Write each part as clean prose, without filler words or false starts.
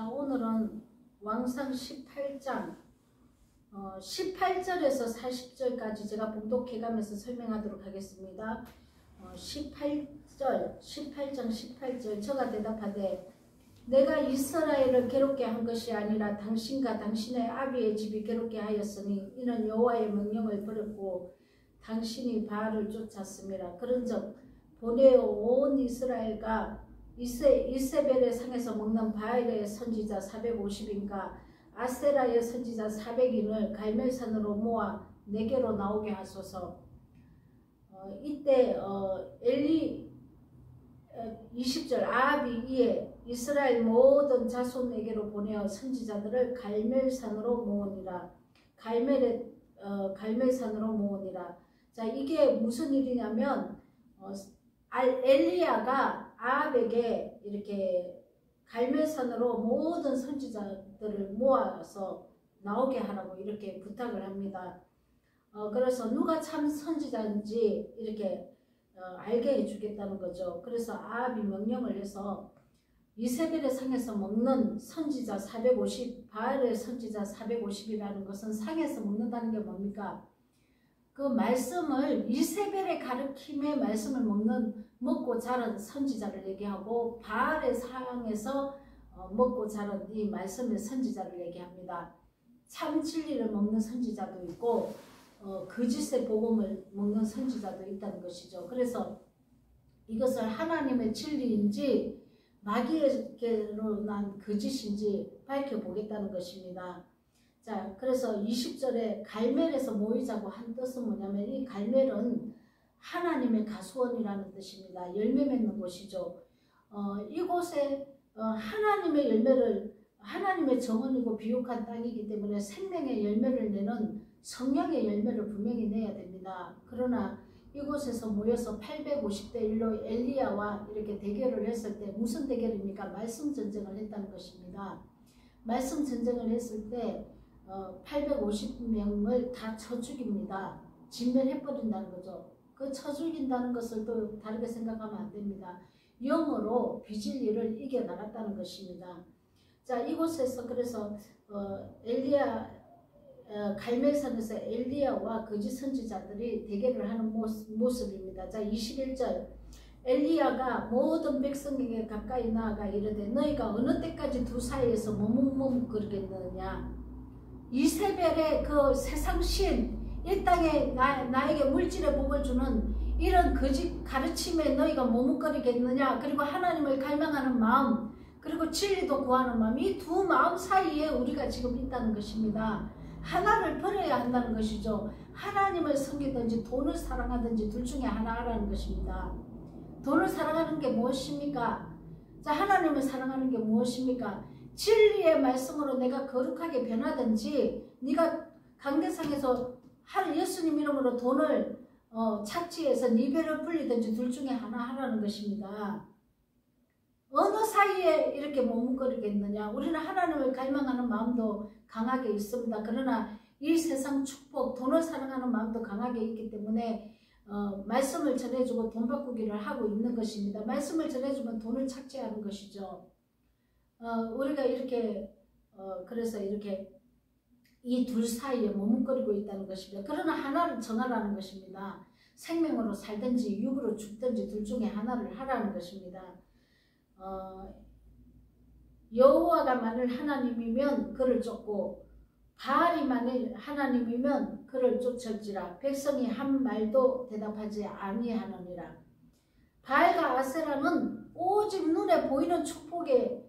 자, 오늘은 왕상 18장 18절에서 40절까지 제가 봉독해가면서 설명하도록 하겠습니다. 18장 18절 저가 대답하되 내가 이스라엘을 괴롭게 한 것이 아니라 당신과 당신의 아비의 집이 괴롭게 하였으니 이는 여호와의 명령을 버렸고 당신이 바알을 쫓았음이라. 그런즉 보내어 온 이스라엘과 이세벨의 상에서 먹는 바알의 선지자 450인과 아세라의 선지자 400인을 갈멜산으로 모아 내게로 나오게 하소서. 이때 20절 아합이 이에 이스라엘 모든 자손에게로 보내어 선지자들을 갈멜산으로 모으니라. 갈멜산으로 모으니라. 자, 이게 무슨 일이냐면 엘리야가 아합에게 이렇게 갈멜산으로 모든 선지자들을 모아서 나오게 하라고 이렇게 부탁을 합니다. 그래서 누가 참 선지자인지 이렇게 알게 해주겠다는 거죠. 그래서 아합이 명령을 해서 이세벨의 상에서 먹는 선지자 450, 바알의 선지자 450이라는 것은 상에서 먹는다는 게 뭡니까? 그 말씀을 이세벨의 가르침의 말씀을 먹고 자란 선지자를 얘기하고 바알의 상에서 먹고 자란 이 말씀의 선지자를 얘기합니다. 참 진리를 먹는 선지자도 있고 거짓의 복음을 먹는 선지자도 있다는 것이죠. 그래서 이것을 하나님의 진리인지 마귀에게로 난 거짓인지 밝혀보겠다는 것입니다. 자, 그래서 20절에 갈멜에서 모이자고 한 뜻은 뭐냐면 이 갈멜은 하나님의 가수원이라는 뜻입니다. 열매 맺는 곳이죠. 이곳에 하나님의 열매를 하나님의 정원이고 비옥한 땅이기 때문에 생명의 열매를 내는 성령의 열매를 분명히 내야 됩니다. 그러나 이곳에서 모여서 850대 1로 엘리야와 이렇게 대결을 했을 때 무슨 대결입니까? 말씀 전쟁을 했다는 것입니다. 말씀 전쟁을 했을 때 850명을 다 쳐 죽입니다. 진멸해버린다는 거죠. 그 쳐 죽인다는 것을 또 다르게 생각하면 안 됩니다. 영으로 비진리를 이겨나갔다는 것입니다. 자, 이곳에서 그래서 갈멜산에서 엘리야와 거짓 선지자들이 대결을 하는 모습입니다. 자, 21절 엘리야가 모든 백성에게 가까이 나아가 이르되 너희가 어느 때까지 두 사이에서 머뭇머뭇거리겠느냐. 이세벨의 그 세상신 이 땅에 나에게 물질의 복을 주는 이런 거짓 가르침에 너희가 머뭇거리겠느냐. 그리고 하나님을 갈망하는 마음 그리고 진리도 구하는 마음 이 두 마음 사이에 우리가 지금 있다는 것입니다. 하나를 버려야 한다는 것이죠. 하나님을 섬기든지 돈을 사랑하든지 둘 중에 하나라는 것입니다. 돈을 사랑하는 게 무엇입니까? 자, 하나님을 사랑하는 게 무엇입니까? 진리의 말씀으로 내가 거룩하게 변하든지 네가 강대상에서 예수님 이름으로 돈을 착취해서 네 배를 불리든지 둘 중에 하나 하라는 것입니다. 어느 사이에 이렇게 머뭇거리겠느냐. 우리는 하나님을 갈망하는 마음도 강하게 있습니다. 그러나 이 세상 축복, 돈을 사랑하는 마음도 강하게 있기 때문에 말씀을 전해주고 돈 바꾸기를 하고 있는 것입니다. 말씀을 전해주면 돈을 착취하는 것이죠. 우리가 이렇게 그래서 이렇게 이 둘 사이에 머뭇거리고 있다는 것입니다. 그러나 하나를 정하라는 것입니다. 생명으로 살든지 육으로 죽든지 둘 중에 하나를 하라는 것입니다. 여호와가 만일 하나님이면 그를 쫓고 바알이 만일 하나님이면 그를 쫓을지라. 백성이 한 말도 대답하지 아니하느니라. 바알과 아세라는 오직 눈에 보이는 축복의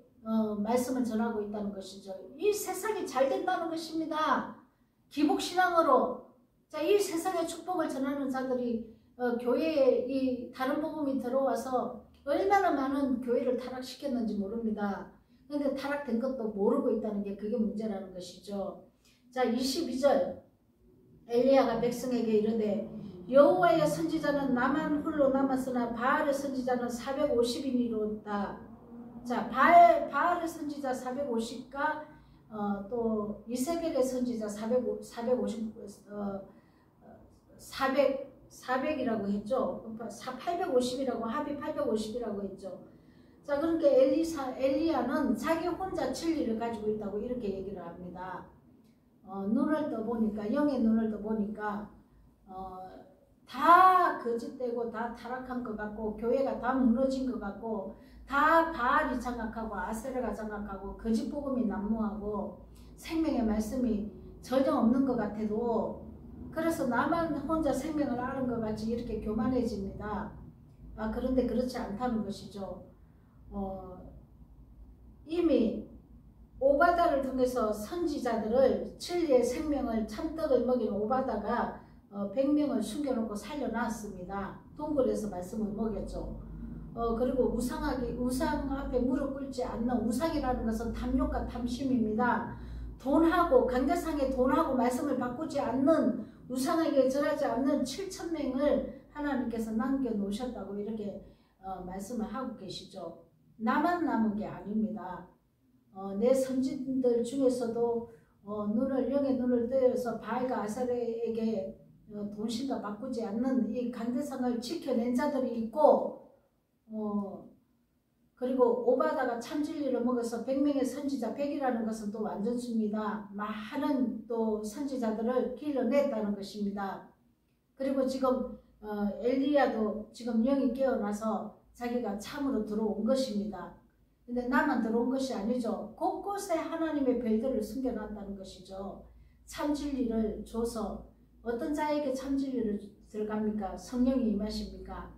말씀을 전하고 있다는 것이죠. 이 세상이 잘 된다는 것입니다. 기복신앙으로 자, 이 세상의 축복을 전하는 자들이 교회에 이 다른 복음이 들어와서 얼마나 많은 교회를 타락시켰는지 모릅니다. 그런데 타락된 것도 모르고 있다는 게 그게 문제라는 것이죠. 자, 22절 엘리야가 백성에게 이르되 여호와의 선지자는 나만 홀로 남았으나 바알의 선지자는 450인이로다. 자, 바알의 선지자 450과 또 이세벨의 선지자 400이라고 했죠. 850이라고 합이 850이라고 했죠. 자, 그러니까 엘리야는 자기 혼자 진리를 가지고 있다고 이렇게 얘기를 합니다. 눈을 떠보니까, 영의 눈을 떠보니까 다 거짓되고 다 타락한 것 같고, 교회가 다 무너진 것 같고, 다 바알이 장악하고 아세라가 장악하고 거짓 복음이 난무하고 생명의 말씀이 전혀 없는 것 같아도, 그래서 나만 혼자 생명을 아는 것 같이 이렇게 교만해집니다. 그런데 그렇지 않다는 것이죠. 이미 오바다를 통해서 선지자들을, 진리의 생명을 참떡을 먹인 오바다가 100명을 숨겨놓고 살려놨습니다. 동굴에서 말씀을 먹였죠. 그리고 우상 앞에 무릎 꿇지 않는, 우상이라는 것은 탐욕과 탐심입니다. 돈하고, 강대상에 돈하고 말씀을 바꾸지 않는, 우상에게 절하지 않는 7,000명을 하나님께서 남겨놓으셨다고 이렇게 말씀을 하고 계시죠. 나만 남은 게 아닙니다. 내 선지들 중에서도 영의 눈을 뜨여서 바알과 아세라에게 돈신과 바꾸지 않는 이 강대상을 지켜낸 자들이 있고, 그리고 오바다가 참진리를 먹어서 100명의 선지자, 100이라는 것은 또 완전수입니다. 많은 또 선지자들을 길러냈다는 것입니다. 그리고 지금 엘리야도 지금 영이 깨어나서 자기가 참으로 들어온 것입니다. 근데 나만 들어온 것이 아니죠. 곳곳에 하나님의 별들을 숨겨놨다는 것이죠. 참진리를 줘서, 어떤 자에게 참진리를 들어갑니까? 성령이 임하십니까?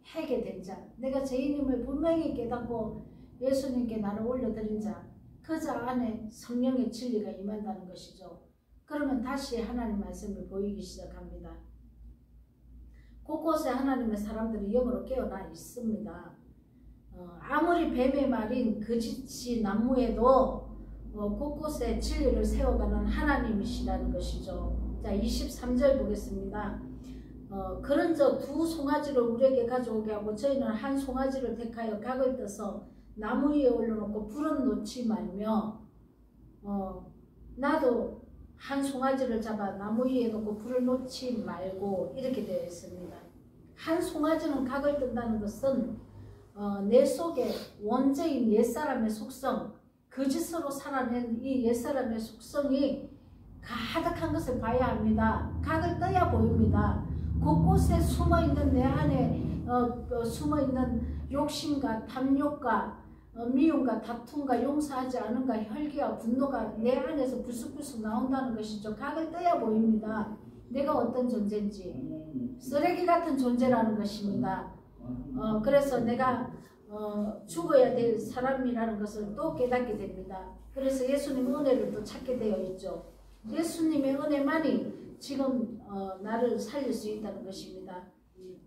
해게 된 자, 내가 죄인임을 분명히 깨닫고 예수님께 나를 올려드린 자, 그 자 안에 성령의 진리가 임한다는 것이죠. 그러면 다시 하나님 말씀을 보이기 시작합니다. 곳곳에 하나님의 사람들이 영으로 깨어나 있습니다. 아무리 뱀의 말인 거짓이 난무해도 곳곳에 진리를 세워가는 하나님이시라는 것이죠. 자, 23절 보겠습니다. 그런저 두 송아지를 우리에게 가져오게 하고 저희는 한 송아지를 택하여 각을 떠서 나무 위에 올려놓고 불은 놓지 말며, 나도 한 송아지를 잡아 나무 위에 놓고 불을 놓지 말고 이렇게 되어 있습니다. 한 송아지는 각을 뜬다는 것은 내 속에 원죄인 옛사람의 속성, 거짓으로 살아낸 이 옛사람의 속성이 가득한 것을 봐야 합니다. 각을 떠야 보입니다. 곳곳에 숨어있는 내 안에 숨어있는 욕심과 탐욕과 미움과 다툼과 용서하지 않음과 혈기와 분노가 내 안에서 불쑥불쑥 나온다는 것이죠. 각을 떠야 보입니다. 내가 어떤 존재인지, 쓰레기 같은 존재라는 것입니다. 그래서 내가 죽어야 될 사람이라는 것을 또 깨닫게 됩니다. 그래서 예수님의 은혜를 또 찾게 되어 있죠. 예수님의 은혜만이 지금 나를 살릴 수 있다는 것입니다.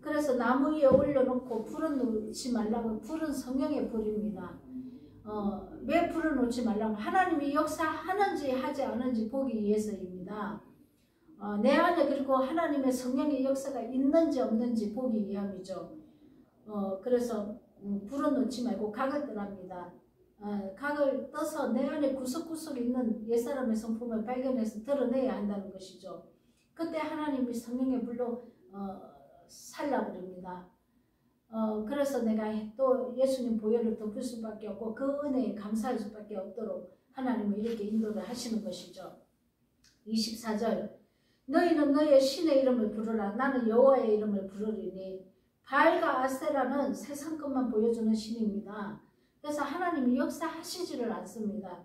그래서 나무 위에 올려놓고 불은 놓지 말라고. 불은 성령의 불입니다. 왜 불을 놓지 말라고? 하나님이 역사하는지 하지 않은지 보기 위해서입니다. 내 안에 그리고 하나님의 성령의 역사가 있는지 없는지 보기 위함이죠. 그래서 불은 놓지 말고 각을 떠랍니다. 각을 떠서 내 안에 구석구석에 있는 옛사람의 성품을 발견해서 드러내야 한다는 것이죠. 그때 하나님이 성령의 불로 살라버립니다. 그래서 내가 또 예수님 보혈을 덮을 수밖에 없고 그 은혜에 감사할 수밖에 없도록 하나님은 이렇게 인도를 하시는 것이죠. 24절, 너희는 너희의 신의 이름을 부르라. 나는 여호와의 이름을 부르리니. 바알과 아세라는 세상 것만 보여주는 신입니다. 그래서 하나님이 역사하시지를 않습니다.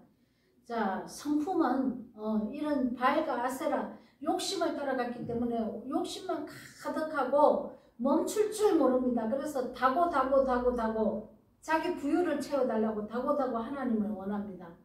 자, 성품은 이런 바알과 아세라, 욕심을 따라갔기 때문에 욕심만 가득하고 멈출 줄 모릅니다. 그래서 다고 자기 부유를 채워달라고 다고 하나님을 원합니다.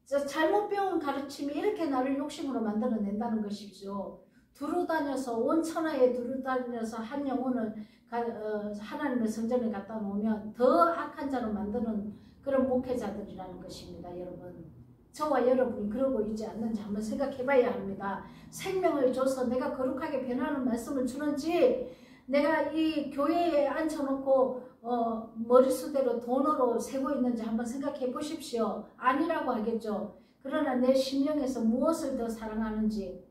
자, 잘못 배운 가르침이 이렇게 나를 욕심으로 만들어낸다는 것이죠. 두루다녀서 온 천하에 두루다녀서 한 영혼을 하나님의 성전에 갖다 놓으면 더 악한 자로 만드는 그런 목회자들이라는 것입니다. 여러분, 저와 여러분이 그러고 있지 않는지 한번 생각해 봐야 합니다. 생명을 줘서 내가 거룩하게 변하는 말씀을 주는지, 내가 이 교회에 앉혀놓고 머릿수대로 돈으로 세고 있는지 한번 생각해 보십시오. 아니라고 하겠죠. 그러나 내 심령에서 무엇을 더 사랑하는지,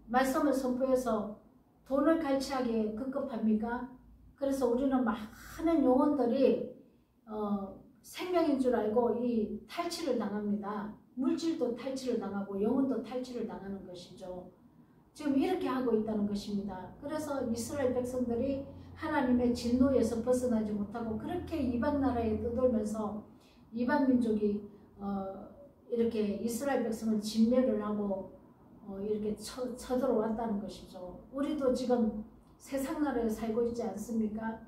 말씀을 선포해서 돈을 갈취하기에 급급합니까? 그래서 우리는 많은 영혼들이 생명인 줄 알고 이 탈취를 당합니다. 물질도 탈취를 당하고 영혼도 탈취를 당하는 것이죠. 지금 이렇게 하고 있다는 것입니다. 그래서 이스라엘 백성들이 하나님의 진노에서 벗어나지 못하고 그렇게 이방 나라에 떠돌면서 이방 민족이 이렇게 이스라엘 백성을 진멸을 하고 이렇게 쳐들어왔다는 것이죠. 우리도 지금 세상 나라에 살고 있지 않습니까?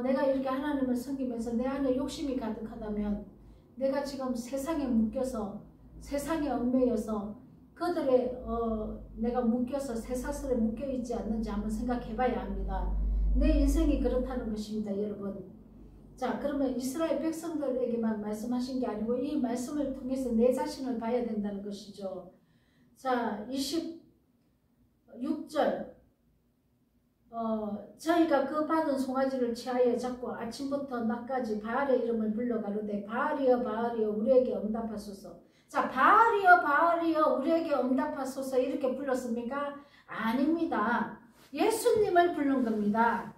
내가 이렇게 하나님을 섬기면서 내 안에 욕심이 가득하다면 내가 지금 세상에 묶여서 세상에 얽매여서 그들의 내가 묶여서 쇠사슬에 묶여있지 않는지 한번 생각해 봐야 합니다. 내 인생이 그렇다는 것입니다, 여러분. 자, 그러면 이스라엘 백성들에게만 말씀하신 게 아니고 이 말씀을 통해서 내 자신을 봐야 된다는 것이죠. 자, 26절 저희가 그 받은 송아지를 취하여 잡고 아침부터 낮까지 바알의 이름을 불러 가로되 바알이여 바알이여 우리에게 응답하소서. 자, 바알이여 바알이여 우리에게 응답하소서 이렇게 불렀습니까? 아닙니다. 예수님을 부른 겁니다.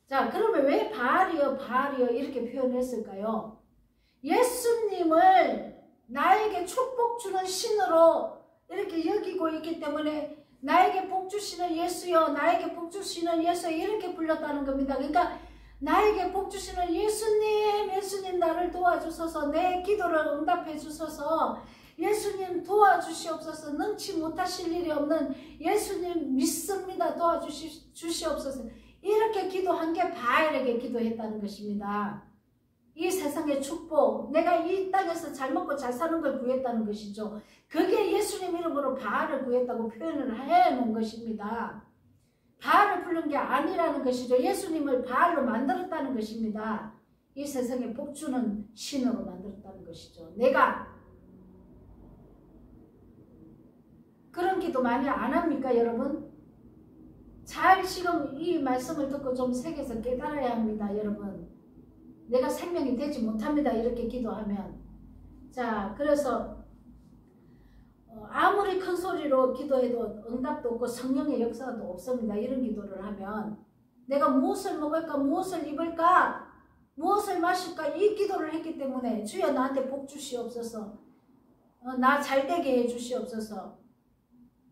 자, 그러면 왜 바알이여 바알이여 이렇게 표현했을까요? 예수님을 나에게 축복 주는 신으로 이렇게 여기고 있기 때문에 나에게 복 주시는 예수여 나에게 복 주시는 예수여 이렇게 불렀다는 겁니다. 그러니까 나에게 복 주시는 예수님 나를 도와주소서 내 기도를 응답해 주소서 예수님 도와주시옵소서 능치 못하실 일이 없는 예수님 믿습니다 도와주시옵소서 이렇게 기도한 게 바알에게 기도했다는 것입니다. 이 세상의 축복 내가 이 땅에서 잘 먹고 잘 사는 걸 구했다는 것이죠. 그게 예수님 이름으로 바알을 구했다고 표현을 해놓은 것입니다. 바알을 부른 게 아니라는 것이죠. 예수님을 바알로 만들었다는 것입니다. 이 세상에 복주는 신으로 만들었다는 것이죠. 내가 그런 기도 많이 안 합니까, 여러분? 잘 지금 이 말씀을 듣고 좀 새겨서 깨달아야 합니다, 여러분. 내가 생명이 되지 못합니다, 이렇게 기도하면. 자, 그래서 아무리 큰 소리로 기도해도 응답도 없고 성령의 역사도 없습니다. 이런 기도를 하면 내가 무엇을 먹을까 무엇을 입을까 무엇을 마실까 이 기도를 했기 때문에 주여 나한테 복 주시옵소서 나 잘되게 해 주시옵소서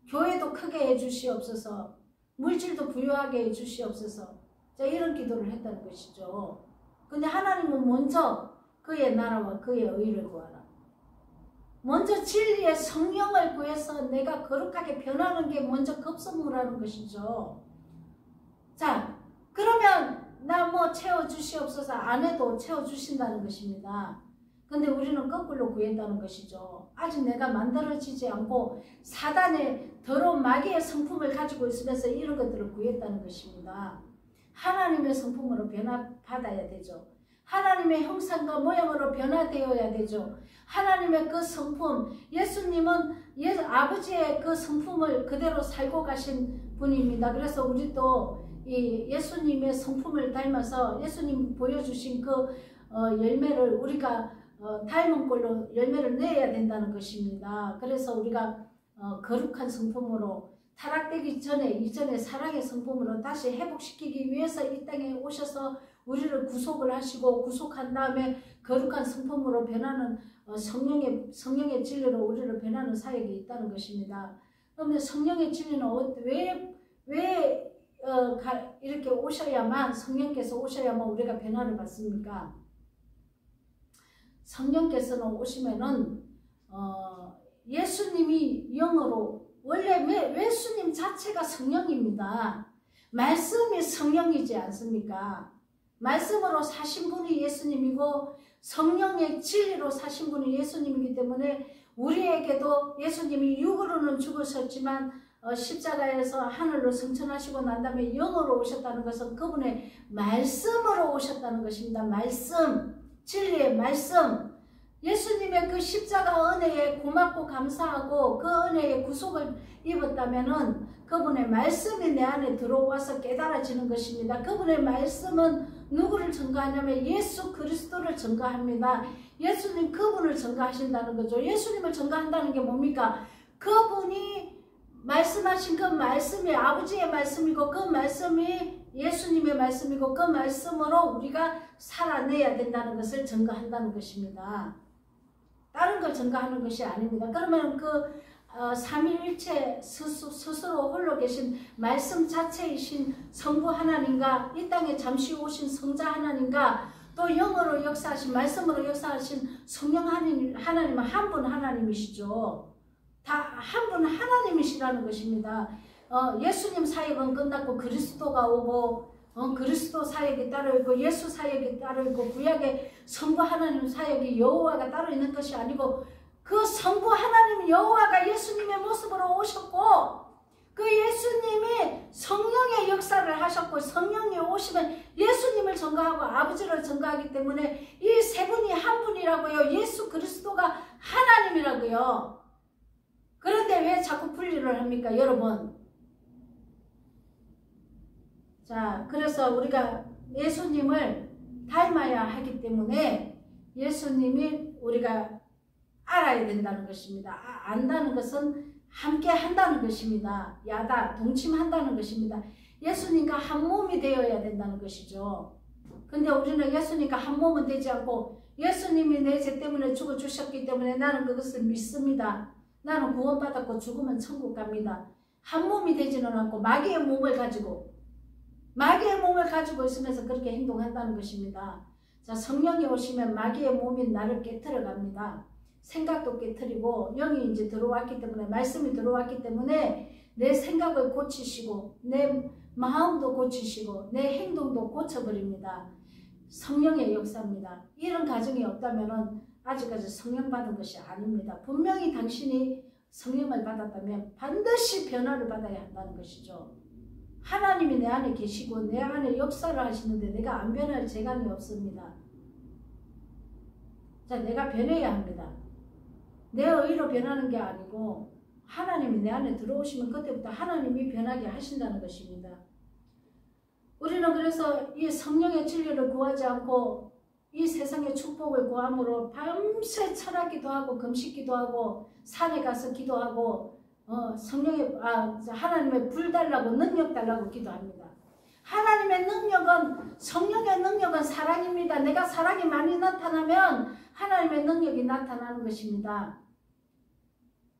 교회도 크게 해 주시옵소서 물질도 부유하게 해 주시옵소서 자 이런 기도를 했다는 것이죠. 근데 하나님은 먼저 그의 나라와 그의 의를 구하라. 먼저 진리의 성령을 구해서 내가 거룩하게 변하는 게 먼저 급선무라는 것이죠. 자, 그러면 나 뭐 채워주시옵소서 안 해도 채워주신다는 것입니다. 근데 우리는 거꾸로 구했다는 것이죠. 아직 내가 만들어지지 않고 사단의 더러운 마귀의 성품을 가지고 있으면서 이런 것들을 구했다는 것입니다. 하나님의 성품으로 변화받아야 되죠. 하나님의 형상과 모양으로 변화되어야 되죠. 하나님의 그 성품, 예수님은 아버지의 그 성품을 그대로 살고 가신 분입니다. 그래서 우리도 이 예수님의 성품을 닮아서 예수님 보여주신 그 열매를 우리가 닮은 꼴로 열매를 내야 된다는 것입니다. 그래서 우리가 거룩한 성품으로 타락되기 전에 이전의 사랑의 성품으로 다시 회복시키기 위해서 이 땅에 오셔서 우리를 구속을 하시고 구속한 다음에 거룩한 성품으로 변하는 성령의 진리로 우리를 변하는 사역이 있다는 것입니다. 그런데 성령의 진리는 왜 이렇게 오셔야만 성령께서 오셔야만 우리가 변화를 받습니까? 성령께서는 오시면은 예수님이 영으로 원래 예수님 자체가 성령입니다. 말씀이 성령이지 않습니까? 말씀으로 사신 분이 예수님이고 성령의 진리로 사신 분이 예수님이기 때문에 우리에게도 예수님이 육으로는 죽으셨지만 십자가에서 하늘로 승천하시고 난 다음에 영으로 오셨다는 것은 그분의 말씀으로 오셨다는 것입니다. 말씀, 진리의 말씀. 예수님의 그 십자가 은혜에 고맙고 감사하고 그 은혜에 구속을 입었다면은 그분의 말씀이 내 안에 들어와서 깨달아지는 것입니다. 그분의 말씀은 누구를 증거하냐면 예수 그리스도를 증거합니다. 예수님 그분을 증거하신다는 거죠. 예수님을 증거한다는 게 뭡니까? 그분이 말씀하신 그 말씀이 아버지의 말씀이고 그 말씀이 예수님의 말씀이고 그 말씀으로 우리가 살아내야 된다는 것을 증거한다는 것입니다. 다른 걸 증거하는 것이 아닙니다. 그러면 그 삼위일체 스스로 홀로 계신 말씀 자체이신 성부 하나님과 이 땅에 잠시 오신 성자 하나님과 또 영으로 역사하신 말씀으로 역사하신 성령 하나님은 한 분 하나님이시죠. 다 한 분 하나님이시라는 것입니다. 예수님 사역은 끝났고 그리스도가 오고 그리스도 사역이 따로 있고 예수 사역이 따로 있고 구약의 성부 하나님 사역이 여호와가 따로 있는 것이 아니고 그 성부 하나님 여호와가 예수님의 모습으로 오셨고 그 예수님이 성령의 역사를 하셨고 성령이 오시면 예수님을 전가하고 아버지를 전가하기 때문에 이 세 분이 한 분이라고요. 예수 그리스도가 하나님이라고요. 그런데 왜 자꾸 분리를 합니까 여러분? 자, 그래서 우리가 예수님을 닮아야 하기 때문에 예수님이 우리가 알아야 된다는 것입니다. 안다는 것은 함께 한다는 것입니다. 야다, 동침한다는 것입니다. 예수님과 한 몸이 되어야 된다는 것이죠. 근데 우리는 예수님과 한 몸은 되지 않고 예수님이 내 죄 때문에 죽어주셨기 때문에 나는 그것을 믿습니다. 나는 구원받았고 죽으면 천국 갑니다. 한 몸이 되지는 않고 마귀의 몸을 가지고 있으면서 그렇게 행동한다는 것입니다. 자, 성령이 오시면 마귀의 몸인 나를 깨트려 갑니다. 생각도 깨트리고 영이 이제 들어왔기 때문에 말씀이 들어왔기 때문에 내 생각을 고치시고 내 마음도 고치시고 내 행동도 고쳐버립니다. 성령의 역사입니다. 이런 가정이 없다면 아직까지 성령 받은 것이 아닙니다. 분명히 당신이 성령을 받았다면 반드시 변화를 받아야 한다는 것이죠. 하나님이 내 안에 계시고 내 안에 역사를 하시는데 내가 안 변할 재간이 없습니다. 자, 내가 변해야 합니다. 내 의로 변하는 게 아니고 하나님이 내 안에 들어오시면 그때부터 하나님이 변하게 하신다는 것입니다. 우리는 그래서 이 성령의 진리를 구하지 않고 이 세상의 축복을 구함으로 밤새 철학기도 하고 금식기도 하고 산에 가서 기도하고 하나님의 불 달라고 능력 달라고 기도합니다. 하나님의 능력은 성령의 능력은 사랑입니다. 내가 사랑이 많이 나타나면 하나님의 능력이 나타나는 것입니다.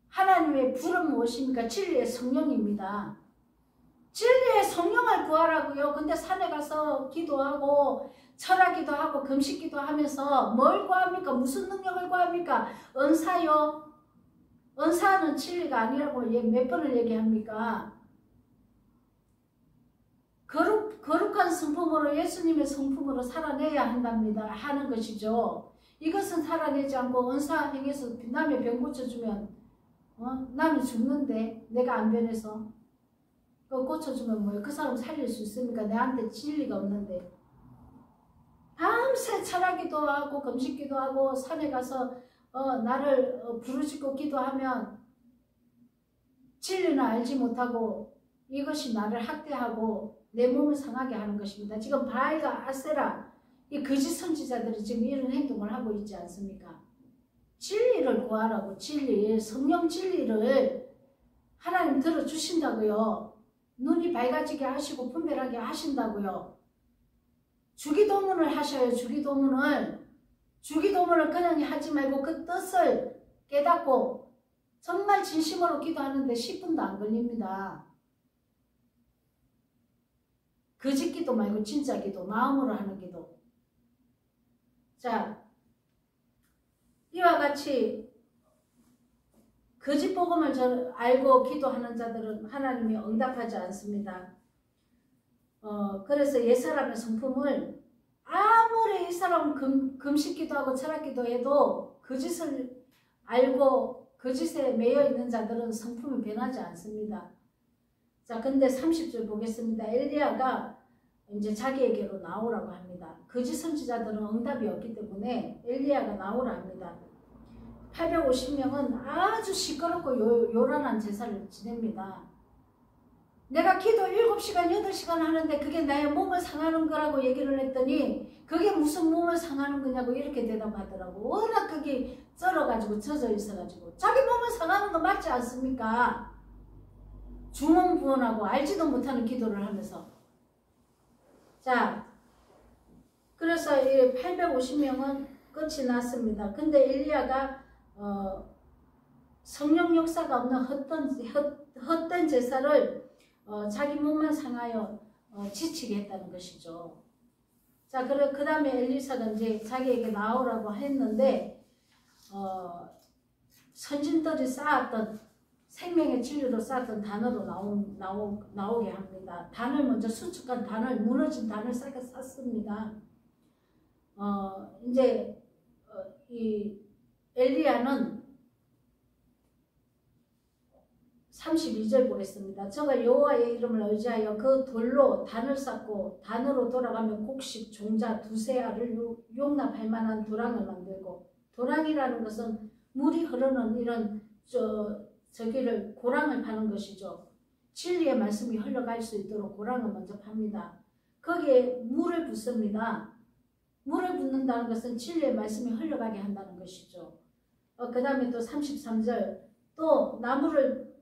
하나님의 불은 무엇입니까? 진리의 성령입니다. 진리의 성령을 구하라고요. 근데 산에 가서 기도하고 철학기도 하고 금식기도 하면서 뭘 구합니까? 무슨 능력을 구합니까? 은사요. 은사는 진리가 아니라고 몇 번을 얘기합니까? 거룩한 성품으로 예수님의 성품으로 살아내야 한답니다. 하는 것이죠. 이것은 살아내지 않고 은사 행해서 남의 병 고쳐주면 남이 죽는데 내가 안 변해서 그거 고쳐주면 뭐예요? 그 사람 살릴 수 있습니까? 내한테 진리가 없는데. 밤새 철학기도 하고 금식기도 하고 산에 가서 나를 부르짖고 기도하면 진리는 알지 못하고 이것이 나를 학대하고 내 몸을 상하게 하는 것입니다. 지금 바알과 아세라 이 거짓 선지자들이 지금 이런 행동을 하고 있지 않습니까? 진리를 구하라고 성령 진리를 하나님 들어주신다고요. 눈이 밝아지게 하시고 분별하게 하신다고요. 주기도문을 하셔요. 주기도문을 그냥 하지 말고 그 뜻을 깨닫고 정말 진심으로 기도하는데 10분도 안 걸립니다. 거짓 기도 말고 진짜 기도, 마음으로 하는 기도. 자, 이와 같이 거짓 복음을 알고 기도하는 자들은 하나님이 응답하지 않습니다. 그래서 옛사람의 성품을 아무리 이 사람은 금식기도 하고 철학기도 해도 거짓을 알고 거짓에 매여 있는 자들은 성품이 변하지 않습니다. 자, 근데 30절 보겠습니다. 엘리야가 이제 자기에게로 나오라고 합니다. 거짓 선지자들은 응답이 없기 때문에 엘리야가 나오라 합니다. 850명은 아주 시끄럽고 요란한 제사를 지냅니다. 내가 기도 7시간, 8시간 하는데 그게 나의 몸을 상하는 거라고 얘기를 했더니 그게 무슨 몸을 상하는 거냐고 이렇게 대답하더라고. 워낙 그게 쩔어가지고 젖어 있어가지고 자기 몸을 상하는 거 맞지 않습니까? 중언부언하고 알지도 못하는 기도를 하면서 자, 그래서 이 850명은 끝이 났습니다. 근데 엘리야가 성령 역사가 없는 헛된 제사를 자기 몸만 상하여 지치게 했다는 것이죠. 자, 그 다음에 엘리사가 이제 자기에게 나오라고 했는데 선진들이 쌓았던 생명의 진리로 쌓았던 단으로 나오게 합니다. 단을 먼저 수축한 단을, 무너진 단을 쌓습니다. 이제 이 엘리야는 32절 보겠습니다. 저가 여호와의 이름을 의지하여 그 돌로 단을 쌓고 단으로 돌아가며 곡식, 종자, 두세 알을 용납할 만한 도랑을 만들고, 도랑이라는 것은 물이 흐르는 이런 저기를 고랑을 파는 것이죠. 진리의 말씀이 흘러갈 수 있도록 고랑을 먼저 팝니다. 거기에 물을 붓습니다. 물을 붓는다는 것은 진리의 말씀이 흘러가게 한다는 것이죠. 그 다음에 또 33절, 또 나무를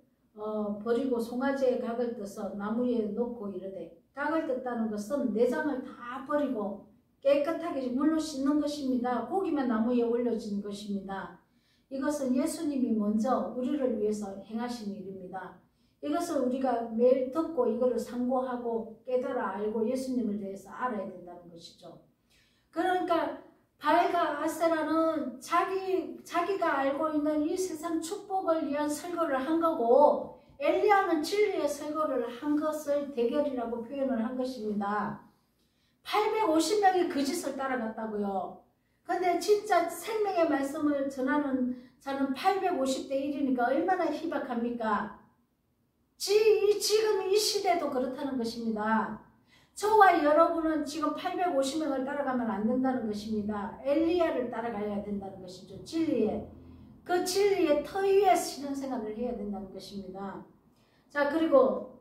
버리고 송아지의 각을 떠서 나무 위에 놓고 이르되, 각을 떴다는 것은 내장을 다 버리고 깨끗하게 물로 씻는 것입니다. 고기만 나무 위에 올려진 것입니다. 이것은 예수님이 먼저 우리를 위해서 행하신 일입니다. 이것을 우리가 매일 듣고 이거를 상고하고 깨달아 알고 예수님을 대해서 알아야 된다는 것이죠. 그러니까 바알과 아세라는 자기가 알고 있는 이 세상 축복을 위한 설교를 한 거고, 엘리야는 진리의 설교를 한 것을 대결이라고 표현을 한 것입니다. 850명이 그 짓을 따라갔다고요. 근데 진짜 생명의 말씀을 전하는 자는 850대 1이니까 얼마나 희박합니까? 지금 이 시대도 그렇다는 것입니다. 저와 여러분은 지금 850명을 따라가면 안 된다는 것입니다. 엘리야를 따라가야 된다는 것이죠. 그 진리의 터 위에 신앙생활을 해야 된다는 것입니다. 자, 그리고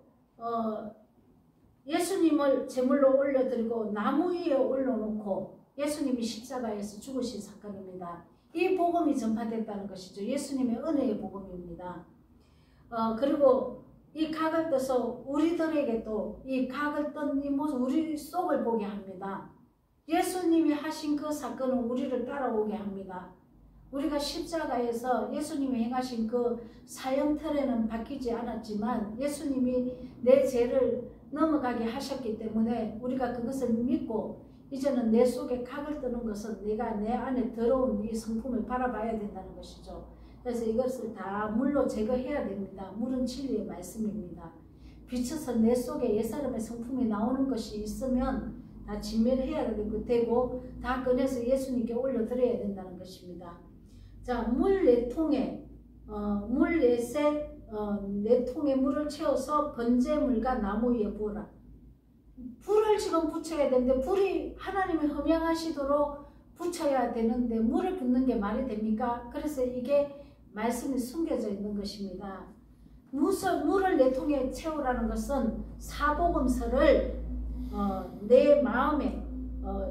예수님을 제물로 올려드리고 나무 위에 올려놓고 예수님이 십자가에서 죽으신 사건입니다. 이 복음이 전파됐다는 것이죠. 예수님의 은혜의 복음입니다. 그리고 이 각을 떠서 우리들에게 또 이 각을 뜬 이 모습, 우리 속을 보게 합니다. 예수님이 하신 그 사건은 우리를 따라오게 합니다. 우리가 십자가에서 예수님이 행하신 그 사형틀에는 바뀌지 않았지만 예수님이 내 죄를 넘어가게 하셨기 때문에 우리가 그것을 믿고 이제는 내 속에 각을 뜨는 것은 내가 내 안에 더러운 이 성품을 바라봐야 된다는 것이죠. 그래서 이것을 다 물로 제거해야 됩니다. 물은 진리의 말씀입니다. 비춰서 내 속에 옛사람의 성품이 나오는 것이 있으면 다 진멸해야 되고 다 꺼내서 예수님께 올려드려야 된다는 것입니다. 자, 물 4통에 물 4통에 물을 채워서 번제물과 나무 위에 부어라. 불을 지금 붙여야 되는데 불이 하나님이 흠양하시도록 붙여야 되는데 물을 붓는 게 말이 됩니까? 그래서 이게 말씀이 숨겨져 있는 것입니다. 물을 4통에 채우라는 것은 사복음서를 내 마음에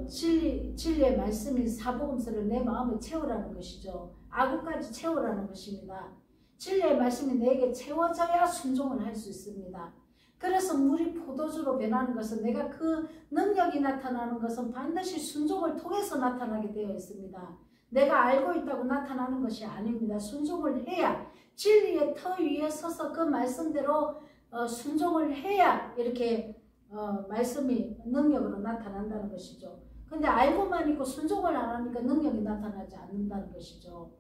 진리의 말씀인 사복음서를 내 마음에 채우라는 것이죠. 아구까지 채우라는 것입니다. 진리의 말씀이 내게 채워져야 순종을 할 수 있습니다. 그래서 물이 포도주로 변하는 것은 내가 그 능력이 나타나는 것은 반드시 순종을 통해서 나타나게 되어 있습니다. 내가 알고 있다고 나타나는 것이 아닙니다. 순종을 해야, 진리의 터 위에 서서 그 말씀대로 순종을 해야 이렇게 말씀이 능력으로 나타난다는 것이죠. 근데 알고만 있고 순종을 안 하니까 능력이 나타나지 않는다는 것이죠.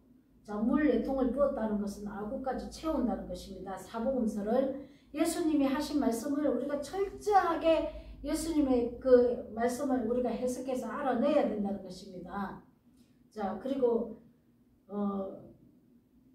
자, 물 4통을 부었다는 것은 아구까지 채운다는 것입니다. 사복음서를 예수님이 하신 말씀을 우리가 철저하게 예수님의 그 말씀을 우리가 해석해서 알아내야 된다는 것입니다. 자, 그리고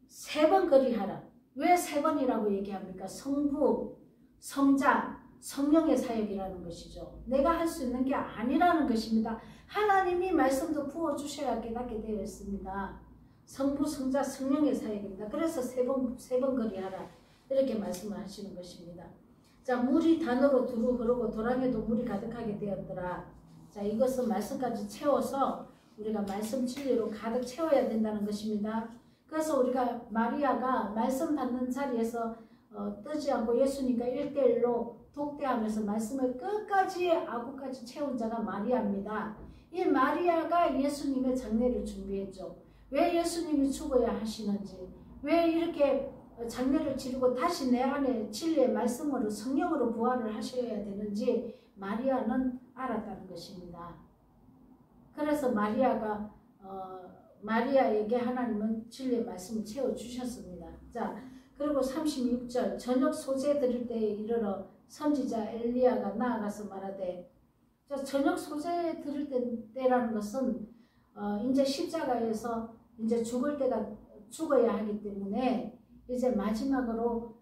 3번 거리하라. 왜 3번이라고 얘기합니까? 성부, 성자, 성령의 사역이라는 것이죠. 내가 할 수 있는 게 아니라는 것입니다. 하나님이 말씀도 부어주셔야 깨닫게 되어 있습니다. 성부, 성자, 성령의 사역입니다. 그래서 3번 거리하라. 이렇게 말씀을 하시는 것입니다. 자, 물이 단으로 두루 흐르고 도랑에도 물이 가득하게 되었더라. 자, 이것은 말씀까지 채워서 우리가 말씀 진리로 가득 채워야 된다는 것입니다. 그래서 우리가 마리아가 말씀 받는 자리에서 뜨지 않고 예수님과 1대1로 독대하면서 말씀을 끝까지 아구까지 채운 자가 마리아입니다. 이 마리아가 예수님의 장례를 준비했죠. 왜 예수님이 죽어야 하시는지, 왜 이렇게 장례를 치르고 다시 내 안에 진리의 말씀으로 성령으로 부활을 하셔야 되는지 마리아는 알았다는 것입니다. 그래서 마리아에게 하나님은 진리의 말씀을 채워주셨습니다. 자, 그리고 36절 저녁 소재 드릴 때에 이르러 선지자 엘리야가 나아가서 말하되, 자, 저녁 소재 드릴 때라는 것은 이제 십자가에서 이제 죽을 때가 죽어야 하기 때문에 이제 마지막으로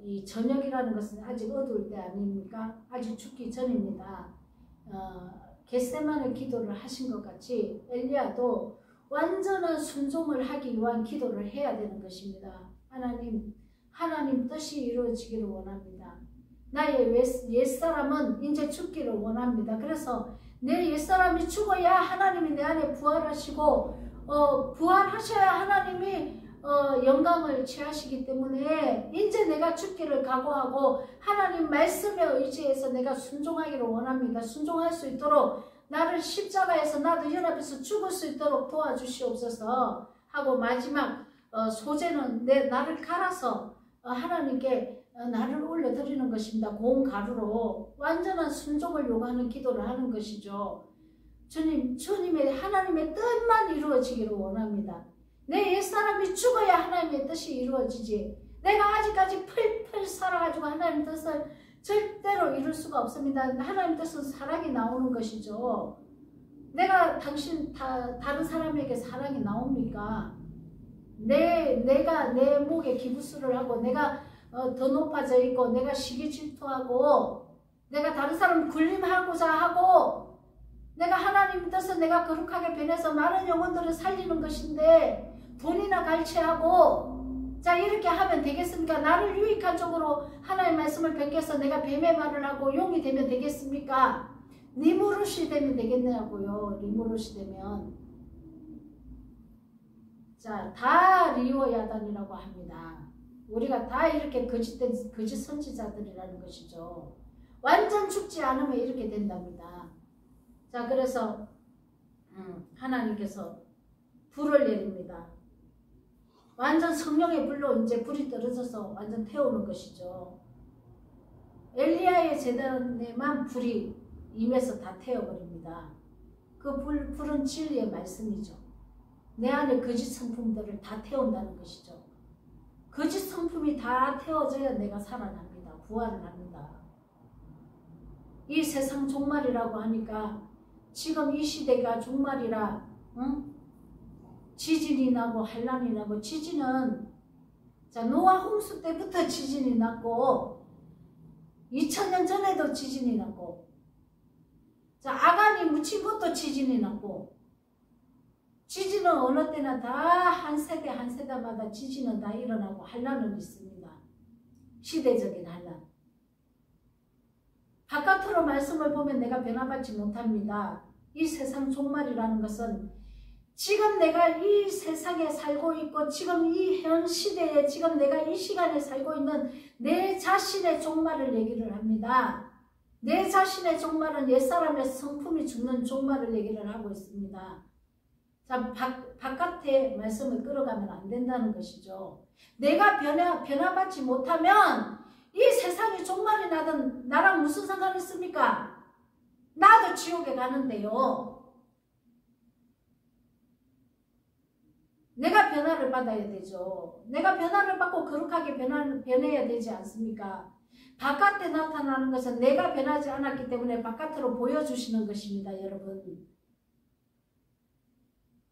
이 저녁이라는 것은 아직 어두울 때 아닙니까? 아직 죽기 전입니다. 겟세마네 기도를 하신 것 같이 엘리야도 완전한 순종을 하기 위한 기도를 해야 되는 것입니다. 하나님 뜻이 이루어지기를 원합니다. 나의 옛사람은 이제 죽기를 원합니다. 그래서 내 옛사람이 죽어야 하나님이 내 안에 부활하시고 부활하셔야 하나님이 영광을 취하시기 때문에 이제 내가 죽기를 각오하고 하나님 말씀에 의지해서 내가 순종하기를 원합니다. 순종할 수 있도록 나를 십자가에서 나도 연합해서 죽을 수 있도록 도와주시옵소서 하고 마지막 소재는 나를 갈아서 하나님께 나를 올려드리는 것입니다. 고운 가루로 완전한 순종을 요구하는 기도를 하는 것이죠. 주님의 하나님의 뜻만 이루어지기를 원합니다. 내 옛사람이 죽어야 하나님의 뜻이 이루어지지, 내가 아직까지 풀풀 살아가지고 하나님 뜻을 절대로 이룰 수가 없습니다. 하나님 뜻은 사랑이 나오는 것이죠. 내가 다른 사람에게 사랑이 나옵니까? 내가 내 목에 기부스를 하고 내가 더 높아져 있고 내가 시기 질투하고 내가 다른 사람 군림하고자 하고 내가 하나님 뜻은 내가 거룩하게 변해서 많은 영혼들을 살리는 것인데 돈이나 갈취하고 자 이렇게 하면 되겠습니까? 나를 유익한 쪽으로 하나님의 말씀을 베껴서 내가 뱀의 말을 하고 용이 되면 되겠습니까? 니무롯이 되면 되겠냐고요. 니무롯이 되면 자, 다 리오야단이라고 합니다. 우리가 다 이렇게 거짓 선지자들이라는 것이죠. 완전 죽지 않으면 이렇게 된답니다. 자, 그래서 하나님께서 불을 내립니다. 완전 성령의 불로 이제 불이 떨어져서 완전 태우는 것이죠. 엘리야의 제단에만 불이 임해서 다 태워버립니다. 그 불은 진리의 말씀이죠. 내 안에 거짓 성품들을 다 태운다는 것이죠. 거짓 성품이 다 태워져야 내가 살아납니다. 부활을 합니다. 이 세상 종말이라고 하니까 지금 이 시대가 종말이라 지진이 나고 환란이 나고 지진은 자 노아 홍수 때부터 지진이 났고 2000년 전에도 지진이 났고 자 아간이 묻힌 것도 지진이 났고 지진은 어느 때나 다 한 세대 한 세대마다 지진은 다 일어나고 환란은 있습니다. 시대적인 환란. 바깥으로 말씀을 보면 내가 변화받지 못합니다. 이 세상 종말이라는 것은 지금 내가 이 세상에 살고 있고 지금 이 현 시대에 지금 내가 이 시간에 살고 있는 내 자신의 종말을 얘기를 합니다. 내 자신의 종말은 옛사람의 성품이 죽는 종말을 얘기를 하고 있습니다. 자, 바깥에 말씀을 끌어가면 안 된다는 것이죠. 내가 변화받지 못하면 이 세상이 종말이 나든 나랑 무슨 상관이 있습니까? 나도 지옥에 가는데요. 내가 변화를 받아야 되죠. 내가 변화를 받고 거룩하게 변해야 되지 않습니까? 바깥에 나타나는 것은 내가 변하지 않았기 때문에 바깥으로 보여주시는 것입니다, 여러분.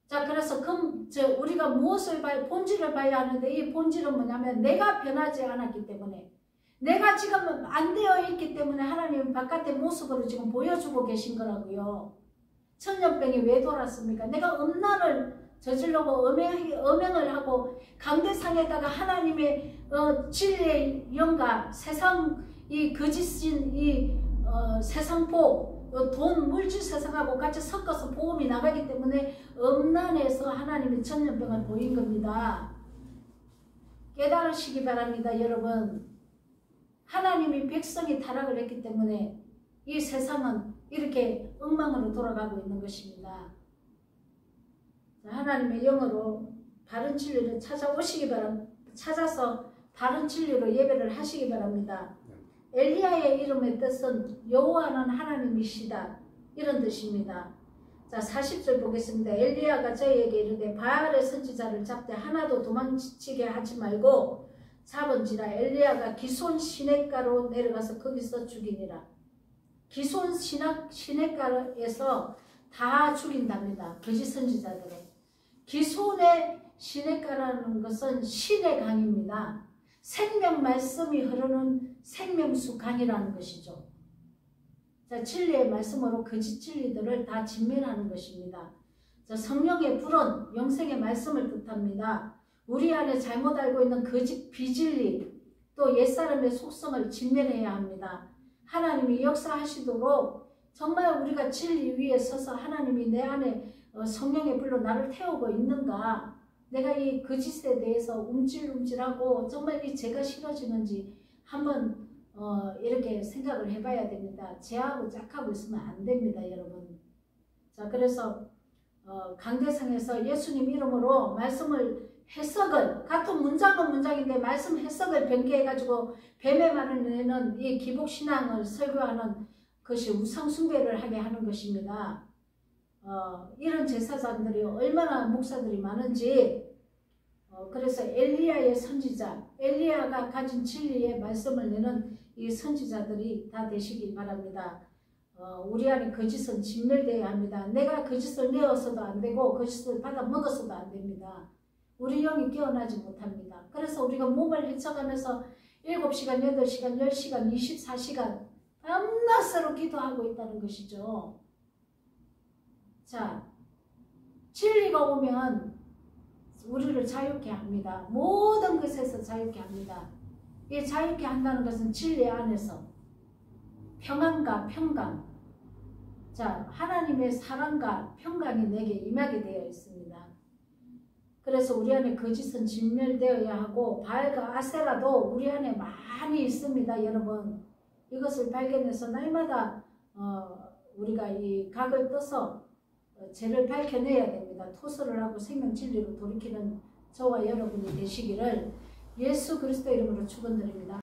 자, 그래서 우리가 무엇을 본질을 봐야 하는데 이 본질은 뭐냐면 내가 변하지 않았기 때문에 내가 지금 안 되어 있기 때문에 하나님은 바깥의 모습으로 지금 보여주고 계신 거라고요. 천년병이 왜 돌았습니까? 내가 음란을 저질러고 음행을 하고 강대상에다가 하나님의 진리의 영과 세상 이 거짓인 이 세상복 돈 물질 세상하고 같이 섞어서 보험이 나가기 때문에 음란에서 하나님이 천년병을 보인 겁니다. 깨달으시기 바랍니다. 여러분, 하나님이 백성이 타락을 했기 때문에 이 세상은 이렇게 엉망으로 돌아가고 있는 것입니다. 하나님의 영으로 바른 진리를 찾아오시기 바랍니다. 찾아서 바른 진리로 예배를 하시기 바랍니다. 엘리야의 이름의 뜻은 여호와는 하나님이시다, 이런 뜻입니다. 자, 40절 보겠습니다. 엘리야가 저희에게 이르되 바알의 선지자를 잡되 하나도 도망치게 하지 말고 잡은지라. 엘리야가 기손 시냇가로 내려가서 거기서 죽이니라. 기손 시냇가에서 다 죽인답니다. 거짓 선지자들을. 기손의 시냇가라는 것은 신의 강입니다. 생명 말씀이 흐르는 생명수 강이라는 것이죠. 자, 진리의 말씀으로 거짓 진리들을 다 진멸하는 것입니다. 자, 성령의 불은 영생의 말씀을 뜻합니다. 우리 안에 잘못 알고 있는 거짓 비진리, 또 옛사람의 속성을 진멸해야 합니다. 하나님이 역사하시도록 정말 우리가 진리 위에 서서 하나님이 내 안에 성령의 불로 나를 태우고 있는가, 내가 이 거짓에 대해서 움찔움찔하고 정말 이 죄가 싫어지는지 한번 이렇게 생각을 해봐야 됩니다. 죄하고 짝하고 있으면 안 됩니다, 여러분. 자, 그래서 강대상에서 예수님 이름으로 말씀을 해석을, 같은 문장은 문장인데 말씀 해석을 변개해가지고 뱀의 말을 내는 이 기복신앙을 설교하는 것이 우상숭배를 하게 하는 것입니다. 이런 제사장들이 얼마나 목사들이 많은지, 그래서 엘리야의 선지자, 엘리야가 가진 진리의 말씀을 내는 이 선지자들이 다 되시기 바랍니다. 우리 안에 거짓은 진멸되어야 합니다. 내가 거짓을 내어서도 안 되고 거짓을 받아 먹어서도 안 됩니다. 우리 영이 깨어나지 못합니다. 그래서 우리가 몸을 헤쳐가면서 7시간, 8시간, 10시간, 24시간 밤낮으로 기도하고 있다는 것이죠. 자, 진리가 오면 우리를 자유케 합니다. 모든 것에서 자유케 합니다. 이 자유케 한다는 것은 진리 안에서 평안과 평강, 자, 하나님의 사랑과 평강이 내게 임하게 되어 있습니다. 그래서 우리 안에 거짓은 진멸되어야 하고 바알과 아세라도 우리 안에 많이 있습니다. 여러분, 이것을 발견해서 날마다 우리가 이 각을 떠서 죄를 밝혀내야 됩니다. 토설을 하고 생명 진리로 돌이키는 저와 여러분이 되시기를 예수 그리스도 이름으로 축원드립니다.